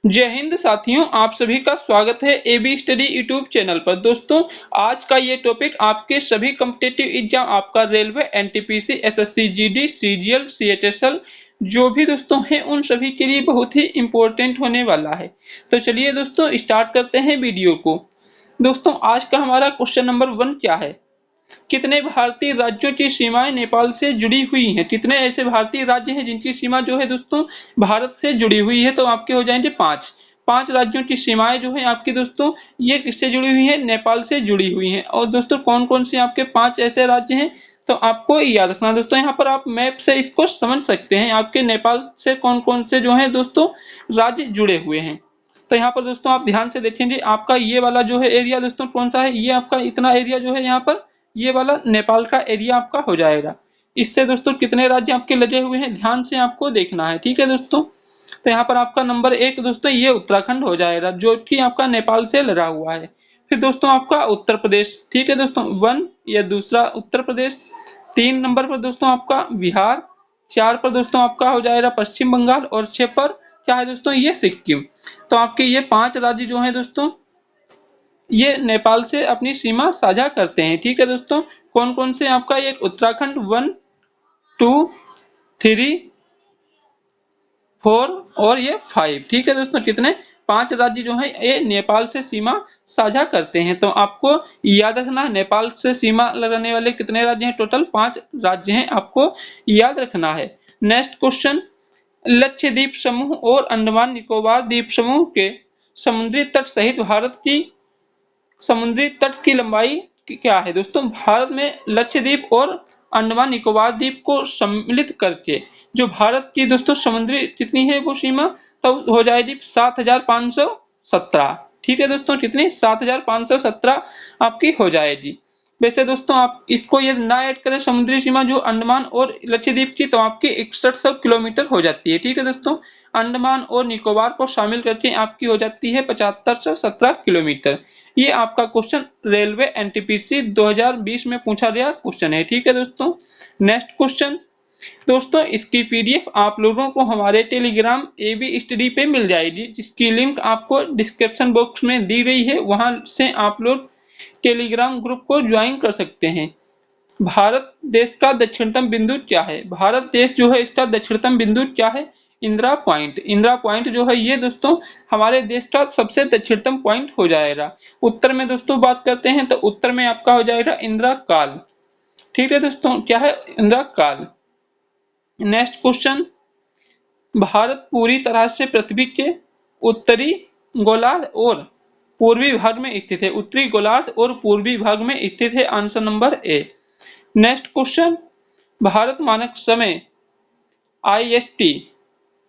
जय हिंद साथियों, आप सभी का स्वागत है एबी स्टडी यूट्यूब चैनल पर। दोस्तों, आज का ये टॉपिक आपके सभी कॉम्पिटिटिव एग्जाम, आपका railway, NTPC, SSC GD, CGL, CHSL जो भी दोस्तों हैं, उन सभी के लिए बहुत ही इम्पोर्टेंट होने वाला है। तो चलिए दोस्तों, स्टार्ट करते हैं वीडियो को। दोस्तों, आज का हमारा क्वेश्चन नंबर 1 क्या है? कितने भारतीय राज्यों की सीमाएं नेपाल से जुड़ी हुई हैं? कितने ऐसे भारतीय राज्य हैं जिनकी सीमा जो है दोस्तों भारत से जुड़ी हुई है? तो आपके हो जाएंगे 5। 5 राज्यों की सीमाएं जो है आपकी दोस्तों, ये किससे जुड़ी हुई है? नेपाल से जुड़ी हुई हैं। और दोस्तों, कौन कौन से आपके 5 ऐसे राज्य हैं? तो आपको याद रखना दोस्तों, यहाँ पर आप मैप से इसको समझ सकते हैं, आपके नेपाल से कौन कौन से जो है दोस्तों राज्य जुड़े हुए हैं। तो यहाँ पर दोस्तों आप ध्यान से देखेंगे, आपका ये वाला जो है एरिया दोस्तों कौन सा है? ये आपका इतना एरिया जो है यहाँ पर, ये वाला नेपाल का एरिया आपका हो जाएगा। इससे दोस्तों कितने राज्य आपके लगे हुए हैं, ध्यान से आपको देखना है। ठीक है दोस्तों, तो यहाँ पर आपका नंबर 1 दोस्तों ये उत्तराखंड हो जाएगा, जो कि आपका नेपाल से लगा हुआ है। फिर दोस्तों आपका उत्तर प्रदेश, ठीक है दोस्तों, 1 या दूसरा उत्तर प्रदेश। 3 नंबर पर दोस्तों आपका बिहार। 4 पर दोस्तों आपका हो जाएगा पश्चिम बंगाल। और 6 पर क्या है दोस्तों? ये सिक्किम। तो आपके ये 5 राज्य जो है दोस्तों, ये नेपाल से अपनी सीमा साझा करते हैं। ठीक है दोस्तों, कौन कौन से? आपका ये उत्तराखंड 1, 2, 3, 4 और ये 5। ठीक है दोस्तों, कितने? 5 राज्य जो है ये नेपाल से सीमा साझा करते हैं। तो आपको याद रखना, नेपाल से सीमा लगाने वाले कितने राज्य हैं? टोटल 5 राज्य हैं, आपको याद रखना है। नेक्स्ट क्वेश्चन, लक्षद्वीप समूह और अंडमान निकोबार द्वीप समूह के समुद्री तट सहित भारत की समुद्री तट की लंबाई क्या है? दोस्तों, भारत में लक्षद्वीप और अंडमान निकोबार द्वीप को सम्मिलित करके जो भारत की दोस्तों समुद्री कितनी है वो सीमा, तो हो जाएगी 7517। ठीक है दोस्तों, कितनी? 7517 आपकी हो जाएगी। वैसे दोस्तों आप इसको ये ना ऐड करें समुद्री सीमा जो अंडमान और लक्षद्वीप की, तो आपकी 6100 किलोमीटर हो जाती है। ठीक है दोस्तों, अंडमान और निकोबार को शामिल करके आपकी हो जाती है 7517 किलोमीटर। ये आपका क्वेश्चन रेलवे एनटीपीसी 2020 में पूछा गया क्वेश्चन है। ठीक है दोस्तों, नेक्स्ट क्वेश्चन। दोस्तों, इसकी पीडीएफ आप लोगों को हमारे टेलीग्राम एबी स्टडी पे मिल जाएगी, जिसकी लिंक आपको डिस्क्रिप्शन बॉक्स में दी गई है। वहां से आप लोग टेलीग्राम ग्रुप को ज्वाइन कर सकते हैं। भारत देश का दक्षिणतम बिंदु क्या है? भारत देश जो है इसका दक्षिणतम बिंदु क्या है? इंदिरा पॉइंट। इंदिरा पॉइंट जो है ये दोस्तों हमारे देश का सबसे दक्षिणतम पॉइंट हो जाएगा। उत्तर में दोस्तों बात करते हैं तो उत्तर में आपका हो जाएगा इंदिरा काल। ठीक है दोस्तों, क्या है? इंदिरा काल। नेक्स्ट क्वेश्चन, भारत पूरी तरह से पृथ्वी के उत्तरी गोलार्ध और पूर्वी भाग में स्थित है। उत्तरी गोलार्ध और पूर्वी भाग में स्थित है, आंसर नंबर ए। नेक्स्ट क्वेश्चन, भारत मानक समय IST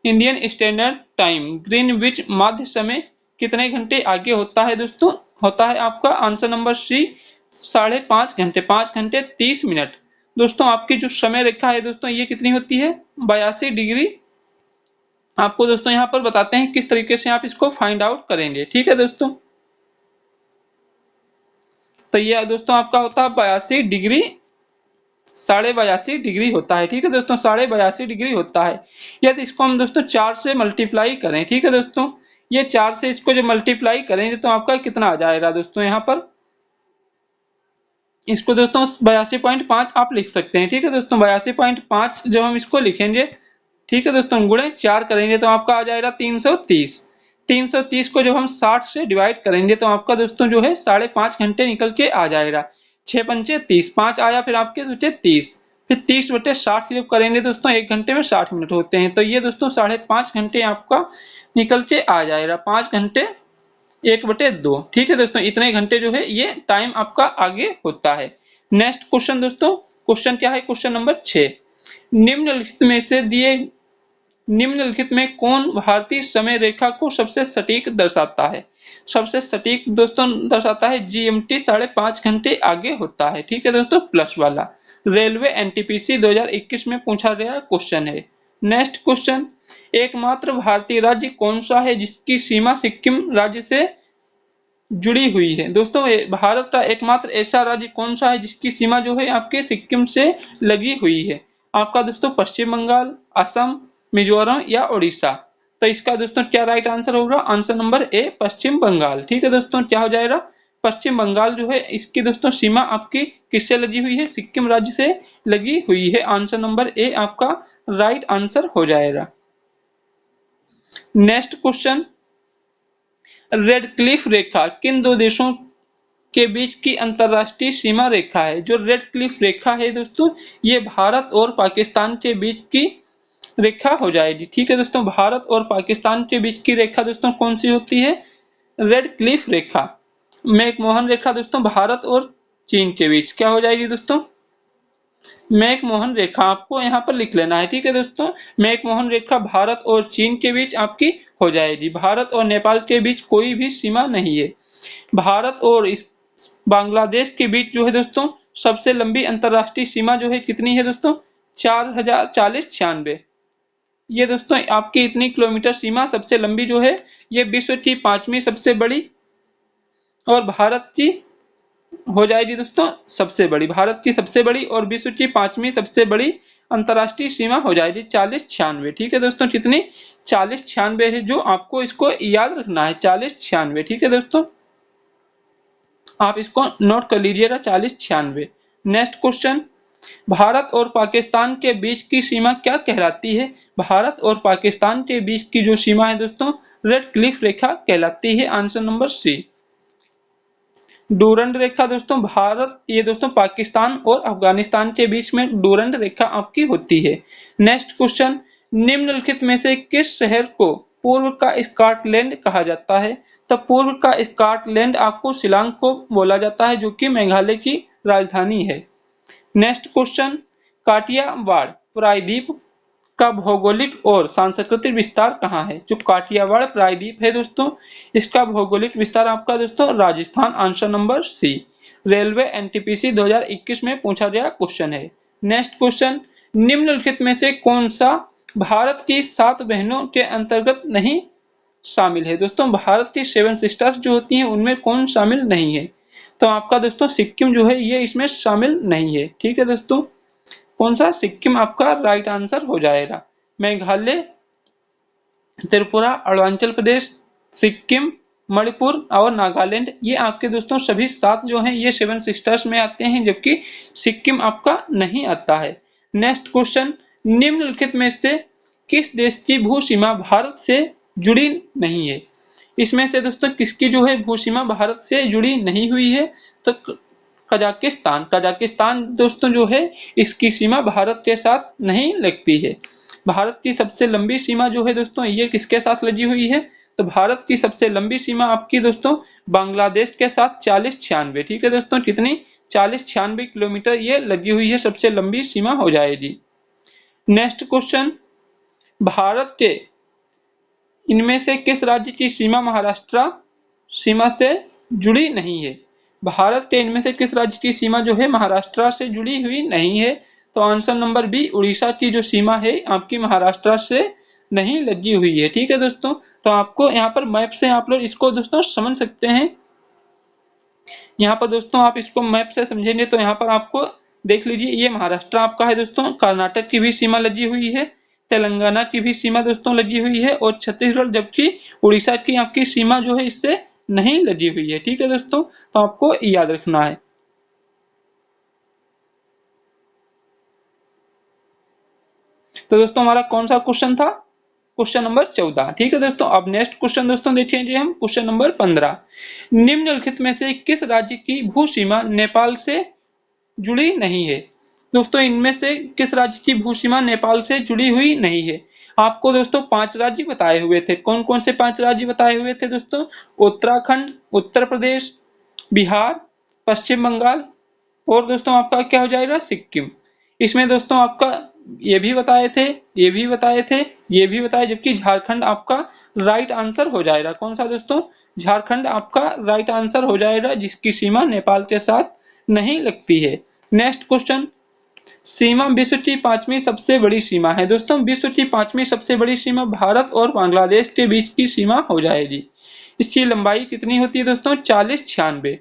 Indian standard time Greenwich माध्य समय कितने घंटे आगे होता है? दोस्तों होता है आपका आंसर नंबर सी 5.5 घंटे, 5 घंटे 30 मिनट। दोस्तों आपकी जो समय रेखा है दोस्तों ये कितनी होती है? 82 डिग्री। आपको दोस्तों यहाँ पर बताते हैं किस तरीके से आप इसको फाइंड आउट करेंगे। ठीक है दोस्तों, तो ये दोस्तों आपका होता है 82 डिग्री, 82.5 डिग्री होता है। ठीक है दोस्तों, 82.5 डिग्री होता है। यदि इसको हम दोस्तों 4 से मल्टीप्लाई करें, ठीक है दोस्तों, ये 4 से इसको जो मल्टीप्लाई करेंगे तो आपका कितना आ जाएगा दोस्तों? यहाँ पर इसको दोस्तों 82.5 आप लिख सकते हैं। ठीक है दोस्तों, 82.5 जब हम इसको लिखेंगे, ठीक है दोस्तों, गुणे 4 करेंगे तो आपका आ जाएगा 330। 330 को जब हम 60 से डिवाइड करेंगे तो आपका दोस्तों जो है 5.5 घंटे निकल के आ जाएगा। 6 पंचे 30, 5 आया, फिर आपके बचे 30, फिर 30/60 जब करेंगे दोस्तों 1 घंटे में 60 मिनट होते हैं। तो ये दोस्तों 5.5 घंटे आपका निकल के आ जाएगा। 5 घंटे 1/2। ठीक है दोस्तों, इतने घंटे जो है ये टाइम आपका आगे होता है। नेक्स्ट क्वेश्चन दोस्तों, क्वेश्चन क्या है? क्वेश्चन नंबर 6, निम्नलिखित में से दिए निम्नलिखित में कौन भारतीय समय रेखा को सबसे सटीक दर्शाता है? सबसे सटीक दोस्तों दर्शाता है जीएमटी 5.5 घंटे आगे होता है। ठीक है दोस्तों, प्लस वाला रेलवे एनटीपीसी 2021 में पूछा गया क्वेश्चन है। नेक्स्ट क्वेश्चन, एकमात्र भारतीय राज्य कौन सा है जिसकी सीमा सिक्किम राज्य से जुड़ी हुई है? दोस्तों भारत का एकमात्र ऐसा राज्य कौन सा है जिसकी सीमा जो है आपके सिक्किम से लगी हुई है? आपका दोस्तों पश्चिम बंगाल, असम, मिजोरम या उड़ीसा। तो इसका दोस्तों क्या राइट आंसर होगा? आंसर नंबर ए पश्चिम बंगाल। ठीक है दोस्तों, क्या हो जाएगा? पश्चिम बंगाल जो है इसकी दोस्तों सीमा आपकी किससे लगी हुई है? सिक्किम राज्य से लगी हुई है। आंसर नंबर ए आपका राइट आंसर हो जाएगा। नेक्स्ट क्वेश्चन, रेड क्लिफ रेखा किन दो देशों के बीच की अंतरराष्ट्रीय सीमा रेखा है? जो रेड क्लिफ रेखा है दोस्तों, ये भारत और पाकिस्तान के बीच की रेखा हो जाएगी। ठीक है दोस्तों, भारत और पाकिस्तान के बीच की रेखा दोस्तों कौन सी होती है? रेड क्लिफ रेखा। मैकमोहन रेखा दोस्तों भारत और चीन के बीच क्या हो जाएगी दोस्तों? मैकमोहन रेखा आपको यहाँ पर लिख लेना है। ठीक है दोस्तों, मैकमोहन रेखा भारत और चीन के बीच आपकी हो जाएगी। भारत और नेपाल के बीच कोई भी सीमा नहीं है। भारत और इस बांग्लादेश के बीच जो है दोस्तों सबसे लंबी अंतरराष्ट्रीय सीमा जो है कितनी है दोस्तों? 4040-96। ये दोस्तों आपकी इतनी किलोमीटर सीमा सबसे लंबी जो है, ये विश्व की 5वीं सबसे बड़ी और भारत की हो जाएगी दोस्तों सबसे बड़ी। भारत की सबसे बड़ी और विश्व की 5वीं सबसे बड़ी अंतरराष्ट्रीय सीमा हो जाएगी 4096। ठीक है दोस्तों, कितनी? 4096 है, जो आपको इसको याद रखना है 4096। ठीक है दोस्तों, आप इसको नोट कर लीजिएगा 4096। नेक्स्ट क्वेश्चन, भारत और पाकिस्तान के बीच की सीमा क्या कहलाती है? भारत और पाकिस्तान के बीच की जो सीमा है दोस्तों रेड क्लिफ रेखा कहलाती है। आंसर नंबर सी डूरंड रेखा। दोस्तों भारत ये दोस्तों पाकिस्तान और अफगानिस्तान के बीच में डूरंड रेखा आपकी होती है। नेक्स्ट क्वेश्चन, निम्नलिखित में से किस शहर को पूर्व का स्कॉटलैंड कहा जाता है? तो पूर्व का स्कॉटलैंड आपको शिलांग को बोला जाता है, जो कि मेघालय की राजधानी है। नेक्स्ट क्वेश्चन, काठियावाड़ प्रायद्वीप का भौगोलिक और सांस्कृतिक विस्तार कहाँ है? जो काठियावाड़ प्रायद्वीप है दोस्तों, इसका भौगोलिक विस्तार आपका दोस्तों Rajasthan. Answer number C. Railway NTPC 2021 में पूछा गया क्वेश्चन है। नेक्स्ट क्वेश्चन, निम्नलिखित में से कौन सा भारत की 7 बहनों के अंतर्गत नहीं शामिल है? दोस्तों भारत की 7 सिस्टर्स जो होती हैं उनमें कौन शामिल नहीं है? तो आपका दोस्तों सिक्किम जो है ये इसमें शामिल नहीं है। ठीक है दोस्तों, कौन सा? सिक्किम आपका राइट आंसर हो जाएगा। मेघालय, त्रिपुरा, अरुणाचल प्रदेश, सिक्किम, मणिपुर और नागालैंड, ये आपके दोस्तों सभी 7 जो हैं ये 7 सिस्टर्स में आते हैं, जबकि सिक्किम आपका नहीं आता है। नेक्स्ट क्वेश्चन, निम्नलिखित में से किस देश की भू सीमा भारत से जुड़ी नहीं है? इसमें से दोस्तों किसकी जो है भू सीमा भारत से जुड़ी नहीं हुई है? तो कजाकिस्तान। कजाकिस्तान दोस्तों जो है इसकी सीमा भारत के साथ नहीं लगती है। भारत की सबसे लंबी सीमा जो है दोस्तों ये किसके साथ लगी हुई है? तो भारत की सबसे लंबी सीमा आपकी दोस्तों बांग्लादेश के साथ 4096। ठीक है दोस्तों, कितनी? 4096 किलोमीटर ये लगी हुई है, सबसे लंबी सीमा हो जाएगी। नेक्स्ट क्वेश्चन, भारत के इनमें से किस राज्य की सीमा महाराष्ट्र सीमा से जुड़ी नहीं है? भारत के इनमें से किस राज्य की सीमा जो है महाराष्ट्र से जुड़ी हुई नहीं है? तो आंसर नंबर बी, उड़ीसा की जो सीमा है आपकी महाराष्ट्र से नहीं लगी हुई है। ठीक है दोस्तों, तो आपको यहाँ पर मैप से आप लोग इसको दोस्तों समझ सकते हैं। यहाँ पर दोस्तों आप इसको मैप से समझेंगे तो यहाँ पर आपको देख लीजिए, ये महाराष्ट्र आपका है दोस्तों, कर्नाटक की भी सीमा लगी हुई है, तेलंगाना की भी सीमा दोस्तों लगी हुई है और छत्तीसगढ़, जबकि उड़ीसा की आपकी सीमा जो है इससे नहीं लगी हुई है। ठीक है दोस्तों, तो आपको याद रखना है। तो दोस्तों हमारा कौन सा क्वेश्चन था? Question number 14। ठीक है दोस्तों, अब नेक्स्ट क्वेश्चन दोस्तों देखेंगे हम, क्वेश्चन नंबर 15। निम्नलिखित में से किस राज्य की भू सीमा नेपाल से जुड़ी नहीं है? दोस्तों इनमें से किस राज्य की भू सीमा नेपाल से जुड़ी हुई नहीं है? आपको दोस्तों 5 राज्य बताए हुए थे। कौन कौन से 5 राज्य बताए हुए थे दोस्तों? उत्तराखंड, उत्तर प्रदेश, बिहार, पश्चिम बंगाल और दोस्तों आपका क्या हो जाएगा? सिक्किम। इसमें दोस्तों आपका ये भी बताए थे, ये भी बताए थे, ये भी बताए, जबकि झारखंड आपका राइट आंसर हो जाएगा। कौन सा दोस्तों? झारखंड आपका राइट आंसर हो जाएगा, जिसकी सीमा नेपाल के साथ नहीं लगती है। नेक्स्ट क्वेश्चन, सीमा विश्व की 5वीं सबसे बड़ी सीमा है। दोस्तों विश्व की 5वीं सबसे बड़ी सीमा भारत और बांग्लादेश के बीच की सीमा हो जाएगी। इसकी लंबाई कितनी होती है दोस्तों? 4096।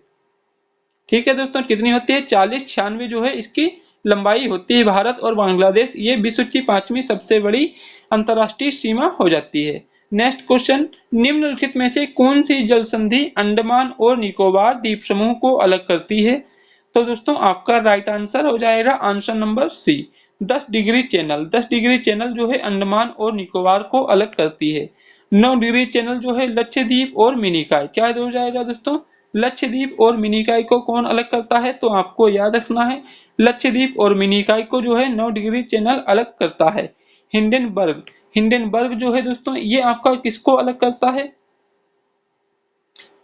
ठीक है दोस्तों, कितनी होती है? 4096 जो है इसकी लंबाई होती है। भारत और बांग्लादेश ये विश्व की 5वीं सबसे बड़ी अंतरराष्ट्रीय सीमा हो जाती है। नेक्स्ट क्वेश्चन, निम्नलिखित में से कौन सी जल संधि अंडमान और निकोबार द्वीप समूह को अलग करती है? तो दोस्तों आपका राइट आंसर हो जाएगा answer number C, 10 degree channel. 10 degree channel जो है अंडमान और निकोबार को अलग करती है। 9 डिग्री चैनल जो है लक्षद्वीप और मिनिकॉय, क्या हो जाएगा दोस्तों? लक्षद्वीप और मिनिकॉय को कौन अलग करता है? तो आपको याद रखना है लक्षद्वीप और मिनिकॉय को जो है 9 डिग्री चैनल अलग करता है। हिंडनबर्ग, हिंडनबर्ग जो है दोस्तों ये आपका किसको अलग करता है?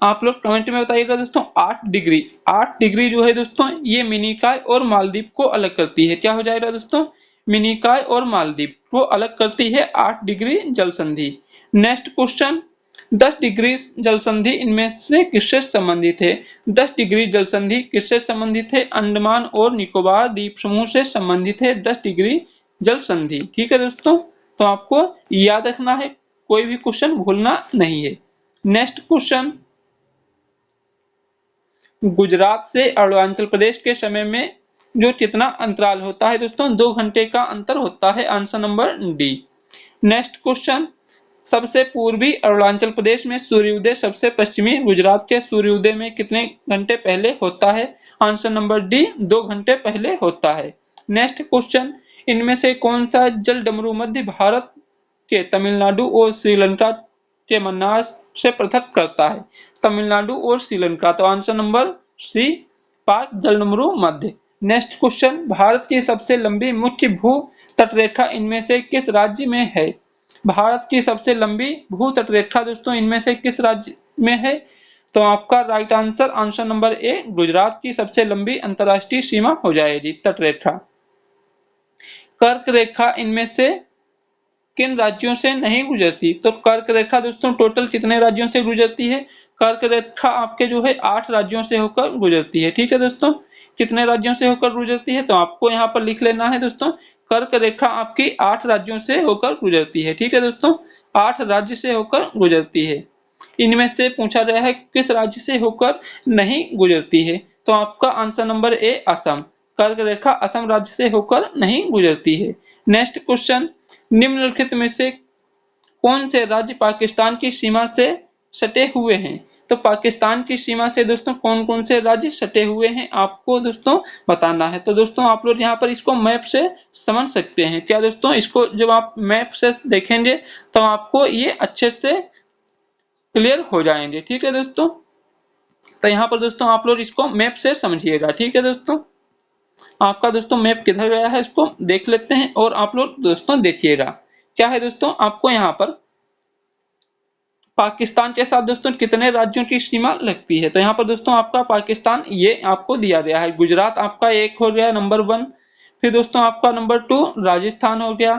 आप लोग कमेंट में बताइएगा दोस्तों। 8 डिग्री, 8 डिग्री जो है दोस्तों ये मिनिकॉय और मालदीव को अलग करती है। क्या हो जाएगा दोस्तों? मिनिकॉय और मालदीव को अलग करती है 8 डिग्री जल संधि। नेक्स्ट क्वेश्चन, 10 डिग्री जल संधि इनमें से किससे संबंधित है? 10 डिग्री जल संधि किससे संबंधित है? अंडमान और निकोबार द्वीप समूह से संबंधित है 10 डिग्री जल संधि। ठीक है दोस्तों, तो आपको याद रखना है, कोई भी क्वेश्चन भूलना नहीं है। नेक्स्ट क्वेश्चन, गुजरात से अरुणाचल प्रदेश के समय में जो कितना अंतराल होता है दोस्तों? 2 घंटे का अंतर होता है, answer number D. Next question, सबसे पूर्वी अरुणाचल प्रदेश में सूर्योदय सबसे पश्चिमी गुजरात के सूर्योदय में कितने घंटे पहले होता है? आंसर नंबर डी, 2 घंटे पहले होता है। नेक्स्ट क्वेश्चन, इनमें से कौन सा जल डमरू मध्य भारत के तमिलनाडु और श्रीलंका के मन्नार से पृथक करता है? तमिलनाडु और श्रीलंका, तो आंसर नंबर सी, पाक जल डमरू मध्य। नेक्स्ट क्वेश्चन, भारत की सबसे लंबी मुख्य भू तटरेखा इनमें से किस राज्य में है? भारत की सबसे लंबी भू तटरेखा दोस्तों इनमें से किस राज्य में है? तो आपका राइट आंसर आंसर नंबर ए, गुजरात की सबसे लंबी अंतरराष्ट्रीय सीमा हो जाएगी तटरेखा। कर्क रेखा इनमें से किन राज्यों से नहीं गुजरती? तो कर्क रेखा दोस्तों टोटल कितने राज्यों से गुजरती है? कर्क रेखा आपके जो है 8 राज्यों से होकर गुजरती है। ठीक है दोस्तों, कितने राज्यों से होकर गुजरती है? तो आपको यहाँ पर लिख लेना है दोस्तों, कर्क रेखा आपकी 8 राज्यों से होकर गुजरती है। ठीक है दोस्तों, 8 राज्य से होकर गुजरती है। इनमें से पूछा गया है किस राज्य से होकर नहीं गुजरती है? तो आपका आंसर नंबर ए, असम। कर्क रेखा असम राज्य से होकर नहीं गुजरती है। नेक्स्ट क्वेश्चन, निम्नलिखित में से कौन से राज्य पाकिस्तान की सीमा से सटे हुए हैं? तो पाकिस्तान की सीमा से दोस्तों कौन कौन से राज्य सटे हुए हैं आपको दोस्तों बताना है। तो दोस्तों आप लोग यहाँ पर इसको मैप से समझ सकते हैं। क्या दोस्तों, इसको जब आप मैप से देखेंगे तो आपको ये अच्छे से क्लियर हो जाएंगे। ठीक है दोस्तों, तो यहाँ पर दोस्तों आप लोग इसको मैप से समझिएगा। ठीक है दोस्तों, आपका दोस्तों मैप किधर गया है इसको देख लेते हैं और आप लोग दोस्तों देखिएगा। क्या है दोस्तों, आपको यहाँ पर पाकिस्तान के साथ दोस्तों कितने राज्यों की सीमा लगती है? तो यहाँ पर दोस्तों आपका पाकिस्तान ये आपको दिया गया है। गुजरात आपका एक हो गया नंबर 1, फिर दोस्तों आपका नंबर 2 राजस्थान हो गया।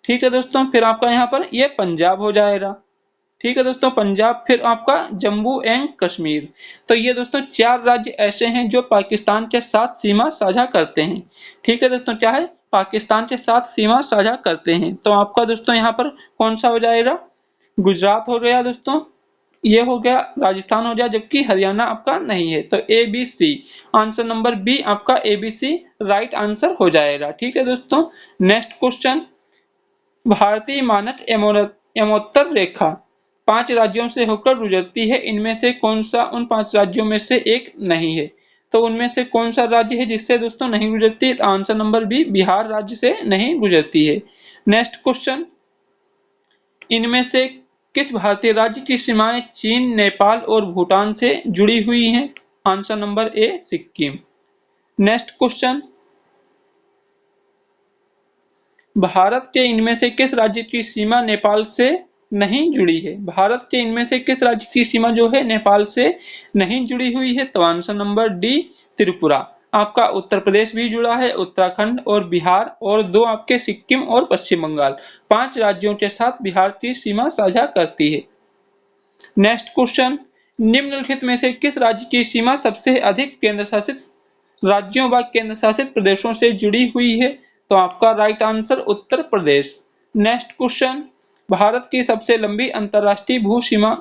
ठीक है दोस्तों, फिर आपका यहाँ पर ये पंजाब हो जाएगा। ठीक है दोस्तों, पंजाब, फिर आपका जम्मू एंड कश्मीर। तो ये दोस्तों 4 राज्य ऐसे हैं जो पाकिस्तान के साथ सीमा साझा करते हैं। ठीक है दोस्तों, क्या है? पाकिस्तान के साथ सीमा साझा करते हैं। तो आपका दोस्तों यहाँ पर कौन सा हो जाएगा? गुजरात हो गया दोस्तों, ये हो गया, राजस्थान हो गया, जबकि हरियाणा आपका नहीं है। तो A B C, answer number B आपका A B C right answer हो जाएगा। ठीक है दोस्तों, नेक्स्ट क्वेश्चन, भारतीय मानक यमोत्तर रेखा 5 राज्यों से होकर गुजरती है। इनमें से कौन सा उन 5 राज्यों में से एक नहीं है? तो उनमें से कौन सा राज्य है जिससे दोस्तों नहीं गुजरती? तो आंसर नंबर बी, बिहार राज्य से नहीं गुजरती है। नेक्स्ट क्वेश्चन, इनमें से किस भारतीय राज्य की सीमाएं चीन, नेपाल और भूटान से जुड़ी हुई हैं? आंसर नंबर ए, सिक्किम। नेक्स्ट क्वेश्चन, भारत के इनमें से किस राज्य की सीमा नेपाल से नहीं जुड़ी है? भारत के इनमें से किस राज्य की सीमा जो है नेपाल से नहीं जुड़ी हुई है? तो आंसर नंबर डी, त्रिपुरा। आपका उत्तर प्रदेश भी जुड़ा है, उत्तराखंड और बिहार, और 2 आपके सिक्किम और पश्चिम बंगाल। 5 राज्यों के साथ बिहार की सीमा साझा करती है। नेक्स्ट क्वेश्चन, निम्नलिखित में से किस राज्य की सीमा सबसे अधिक केंद्र शासित राज्यों व केंद्र शासित प्रदेशों से जुड़ी हुई है? तो आपका right answer Uttar Pradesh. Next question, Bharat की सबसे लंबी अंतरराष्ट्रीय भू सीमा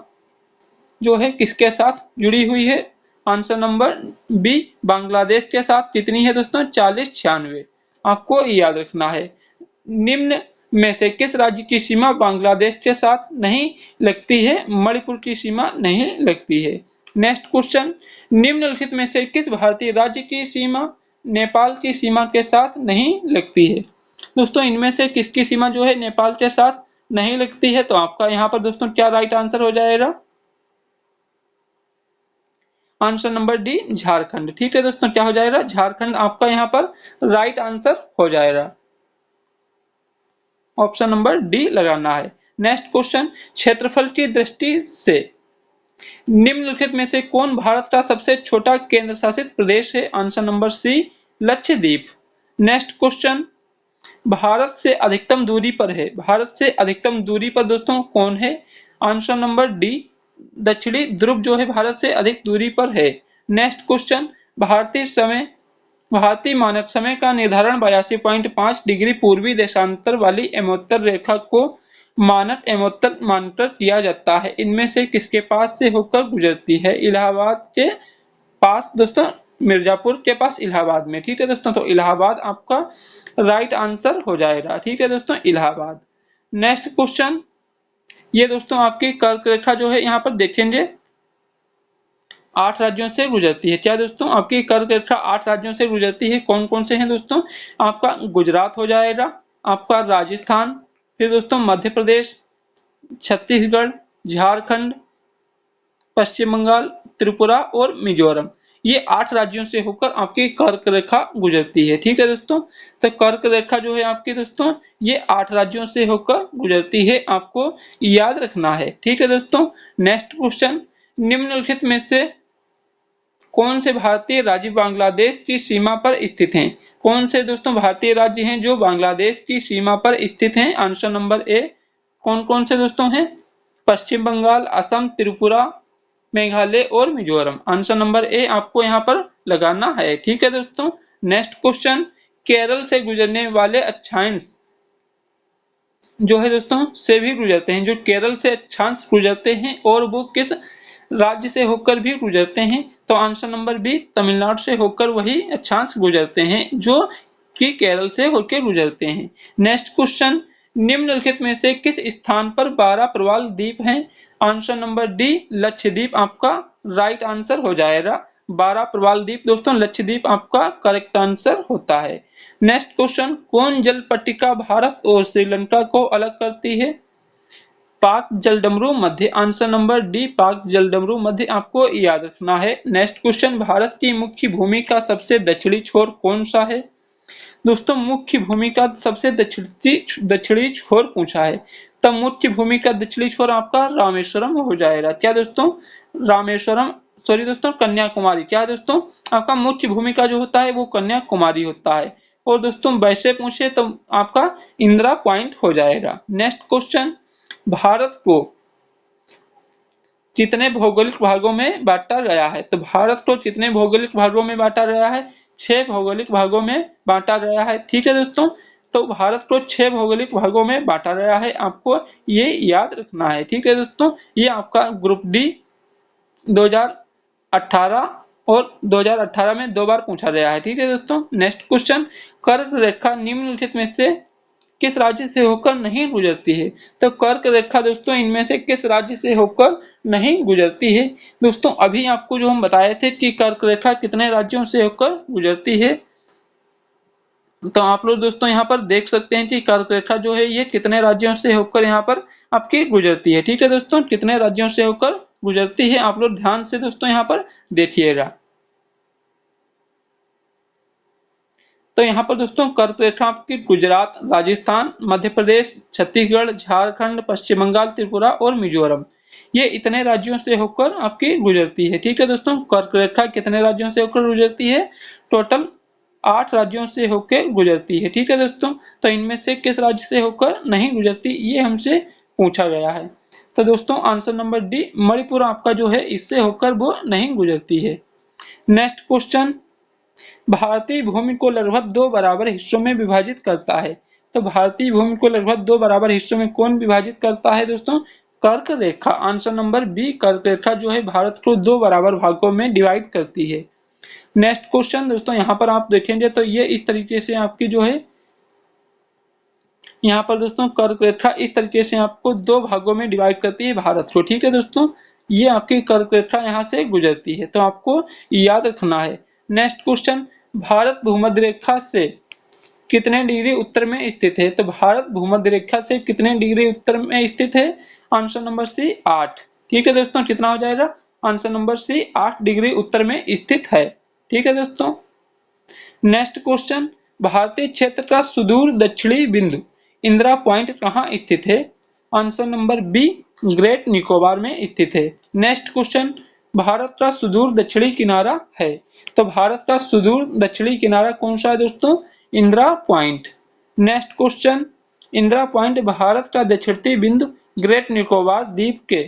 जो है किसके साथ जुड़ी हुई है? आंसर नंबर बी, बांग्लादेश के साथ। कितनी है दोस्तों? 4096। आपको याद रखना है। निम्न में से किस राज्य की सीमा बांग्लादेश के साथ नहीं लगती है? मणिपुर की सीमा नहीं लगती है। नेक्स्ट क्वेश्चन, निम्नलिखित में से किस भारतीय राज्य की सीमा नेपाल की सीमा के साथ नहीं लगती है? दोस्तों इनमें से किसकी सीमा जो है नेपाल के साथ नहीं लगती है? तो आपका यहाँ पर दोस्तों क्या राइट आंसर हो जाएगा? Answer number D, Jharkhand. ठीक है दोस्तों, क्या हो जाएगा? झारखंड आपका यहाँ पर राइट आंसर हो जाएगा। ऑप्शन नंबर डी लगाना है। नेक्स्ट क्वेश्चन, क्षेत्रफल की दृष्टि से निम्नलिखित में से कौन भारत का सबसे छोटा केंद्र शासित प्रदेश है? Answer number C, Lakshadweep. Next question, Bharat से अधिकतम दूरी पर है, भारत से अधिकतम दूरी पर दोस्तों कौन है? आंसर नंबर डी, दक्षिणी ध्रुव जो है भारत से अधिक दूरी पर है। नेक्स्ट क्वेश्चन, भारतीय मानक समय का निर्धारण 82.5 डिग्री पूर्वी देशांतर वाली एमोत्तर रेखा को मानक एमोत्तर मानकर किया जाता है। इनमें से किसके पास से होकर गुजरती है? इलाहाबाद के पास दोस्तों, मिर्जापुर के पास इलाहाबाद में। ठीक है दोस्तों, तो इलाहाबाद आपका राइट आंसर हो जाएगा। ठीक है दोस्तों, इलाहाबाद। नेक्स्ट क्वेश्चन, ये दोस्तों आपकी कर्क रेखा जो है यहाँ पर देखेंगे 8 राज्यों से गुजरती है। क्या दोस्तों आपकी कर्क रेखा 8 राज्यों से गुजरती है? कौन कौन से हैं दोस्तों? आपका गुजरात हो जाएगा, आपका राजस्थान, फिर दोस्तों मध्य प्रदेश, छत्तीसगढ़, झारखंड, पश्चिम बंगाल, त्रिपुरा और मिजोरम। ये 8 राज्यों से होकर आपकी कर्क रेखा गुजरती है। ठीक है दोस्तों, तो कर्क रेखा जो है आपकी दोस्तों ये 8 राज्यों से होकर गुजरती है, आपको याद रखना है। ठीक है दोस्तों, नेक्स्ट क्वेश्चन, निम्नलिखित में से कौन से भारतीय राज्य बांग्लादेश की सीमा पर स्थित हैं? कौन से दोस्तों भारतीय राज्य हैं जो बांग्लादेश की सीमा पर स्थित हैं? आंसर नंबर ए, कौन कौन से दोस्तों हैं? पश्चिम बंगाल, असम, त्रिपुरा, मेघालय और मिजोरम। आंसर नंबर ए आपको यहाँ पर लगाना है। ठीक है दोस्तों, नेक्स्ट क्वेश्चन, केरल से गुजरने वाले अक्षांश जो है दोस्तों से भी गुजरते हैं, जो केरल से अक्षांश गुजरते हैं और वो किस राज्य से होकर भी गुजरते हैं? तो आंसर नंबर बी, तमिलनाडु से होकर वही अक्षांश गुजरते हैं जो कि केरल से होकर गुजरते हैं। नेक्स्ट क्वेश्चन, निम्नलिखित में से किस स्थान पर 12 प्रवाल द्वीप हैं? आंसर नंबर डी, लक्षद्वीप आपका राइट आंसर हो जाएगा। 12 प्रवाल द्वीप दोस्तों लक्षद्वीप आपका करेक्ट आंसर होता है। नेक्स्ट क्वेश्चन, कौन जल पट्टिका भारत और श्रीलंका को अलग करती है? पाक जलडमरू मध्य। आंसर नंबर डी, पाक जलडमरू मध्य आपको याद रखना है। नेक्स्ट क्वेश्चन, भारत की मुख्य भूमि का सबसे दक्षिणी छोर कौन सा है? दोस्तों मुख्य भूमि का सबसे दक्षिणी छोर पूछा है, तब मुख्य भूमि का दक्षिणी छोर आपका रामेश्वरम हो जाएगा। क्या दोस्तों? रामेश्वरम, सॉरी दोस्तों कन्याकुमारी। क्या दोस्तों आपका मुख्य भूमि का जो होता है वो कन्याकुमारी होता है। और दोस्तों वैसे पूछे तो आपका इंदिरा पॉइंट हो जाएगा। नेक्स्ट क्वेश्चन, भारत को कितने भौगोलिक भागों में बांटा गया है? तो भारत को कितने भौगोलिक भागों में बांटा गया है? 6 भौगोलिक भागों में बांटा गया है। ठीक है दोस्तों, तो भारत को 6 भौगोलिक भागों में बांटा गया है, आपको ये याद रखना है। ठीक है दोस्तों, ये आपका ग्रुप डी 2018 और 2018 में 2 बार पूछा गया है। ठीक है दोस्तों, नेक्स्ट क्वेश्चन, कर्क रेखा निम्नलिखित में से किस राज्य से होकर नहीं गुजरती है? तो कर्क रेखा दोस्तों इनमें से किस राज्य से होकर नहीं गुजरती है? दोस्तों अभी आपको जो हम बताए थे कि कर्क रेखा कितने राज्यों से होकर गुजरती है, तो आप लोग दोस्तों यहाँ पर देख सकते हैं कि कर्क रेखा जो है ये कितने राज्यों से होकर यहाँ पर आपकी गुजरती है। ठीक है दोस्तों, कितने राज्यों से होकर गुजरती है आप लोग ध्यान से दोस्तों यहाँ पर देखिएगा। तो यहाँ पर दोस्तों कर्क रेखा आपकी गुजरात, राजस्थान, मध्य प्रदेश, छत्तीसगढ़, झारखंड, पश्चिम बंगाल, त्रिपुरा और मिजोरम, ये इतने राज्यों से होकर आपकी गुजरती है। ठीक है दोस्तों, कर्क रेखा कितने राज्यों से होकर गुजरती है? टोटल 8 राज्यों से होकर गुजरती है। ठीक है दोस्तों, तो इनमें से किस राज्य से होकर नहीं गुजरती ये हमसे पूछा गया है। तो दोस्तों आंसर नंबर डी, मणिपुर आपका जो है इससे होकर वो नहीं गुजरती है। नेक्स्ट क्वेश्चन, भारतीय भूमि को लगभग 2 बराबर हिस्सों में विभाजित करता है। तो भारतीय भूमि को लगभग 2 बराबर हिस्सों में कौन विभाजित करता है दोस्तों? कर्क रेखा। आंसर नंबर बी, कर्क रेखा जो है भारत को 2 बराबर भागों में डिवाइड करती है। नेक्स्ट क्वेश्चन दोस्तों यहाँ पर आप देखेंगे तो ये इस तरीके से आपकी जो है यहाँ पर दोस्तों कर्क रेखा इस तरीके से आपको दो भागों में डिवाइड करती है भारत को। ठीक है दोस्तों, ये आपकी कर्क रेखा यहाँ से गुजरती है, तो आपको याद रखना है। नेक्स्ट क्वेश्चन, भारत भूमध्य रेखा से कितने डिग्री उत्तर में स्थित है? तो भारत भूमध्य रेखा से कितने डिग्री उत्तर में स्थित है? Answer number C 8। ठीक है दोस्तों, कितना हो जाएगा? आंसर नंबर सी 8 डिग्री उत्तर में स्थित है। ठीक है दोस्तों, नेक्स्ट क्वेश्चन, भारतीय क्षेत्र का सुदूर दक्षिणी बिंदु इंदिरा पॉइंट कहाँ स्थित है? Answer number B, great Nicobar में स्थित है। नेक्स्ट क्वेश्चन, भारत का सुदूर दक्षिणी किनारा है, तो भारत का सुदूर दक्षिणी किनारा कौन सा है दोस्तों? Indira point. Next question, Indira point Bharat का दक्षिणी बिंदु ग्रेट निकोबार द्वीप के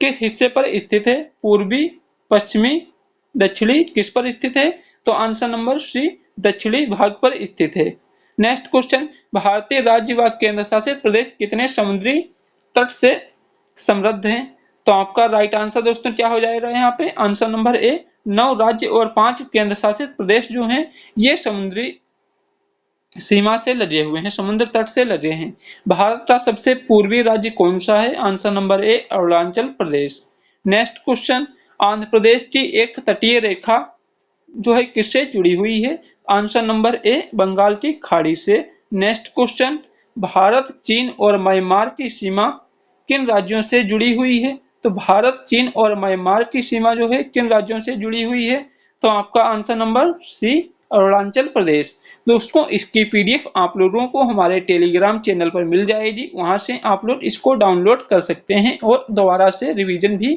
किस हिस्से पर स्थित है? पूर्वी, पश्चिमी, दक्षिणी, किस पर स्थित है? तो आंसर नंबर सी, दक्षिणी भाग पर स्थित है। नेक्स्ट क्वेश्चन, भारतीय राज्य व केंद्र शासित प्रदेश कितने समुद्री तट से समृद्ध हैं? तो आपका राइट आंसर दोस्तों क्या हो जाएगा यहाँ पे? आंसर नंबर ए, 9 राज्य और 5 केंद्र शासित प्रदेश जो हैं ये समुद्री सीमा से लगे हुए हैं, समुद्र तट से लगे हैं। भारत का सबसे पूर्वी राज्य कौन सा है? Answer number A, Arunachal Pradesh. Next question, Andhra Pradesh की एक तटीय रेखा जो है किससे जुड़ी हुई है? आंसर नंबर ए, बंगाल की खाड़ी से। नेक्स्ट क्वेश्चन, भारत, चीन और म्यांमार की सीमा किन राज्यों से जुड़ी हुई है? तो भारत, चीन और म्यांमार की सीमा जो है किन राज्यों से जुड़ी हुई है? तो आपका आंसर नंबर सी, अरुणाचल प्रदेश। दोस्तों, इसकी पीडीएफ आप लोगों को हमारे टेलीग्राम चैनल पर मिल जाएगी, वहां से आप लोग इसको डाउनलोड कर सकते हैं और दोबारा से रिवीजन भी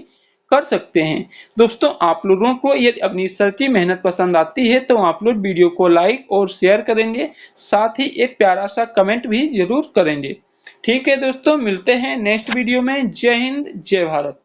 कर सकते हैं। दोस्तों, आप लोगों को यदि अपनी सर की मेहनत पसंद आती है तो आप लोग वीडियो को लाइक और शेयर करेंगे, साथ ही एक प्यारा सा कमेंट भी जरूर करेंगे। ठीक है दोस्तों, मिलते हैं नेक्स्ट वीडियो में। जय हिंद, जय भारत।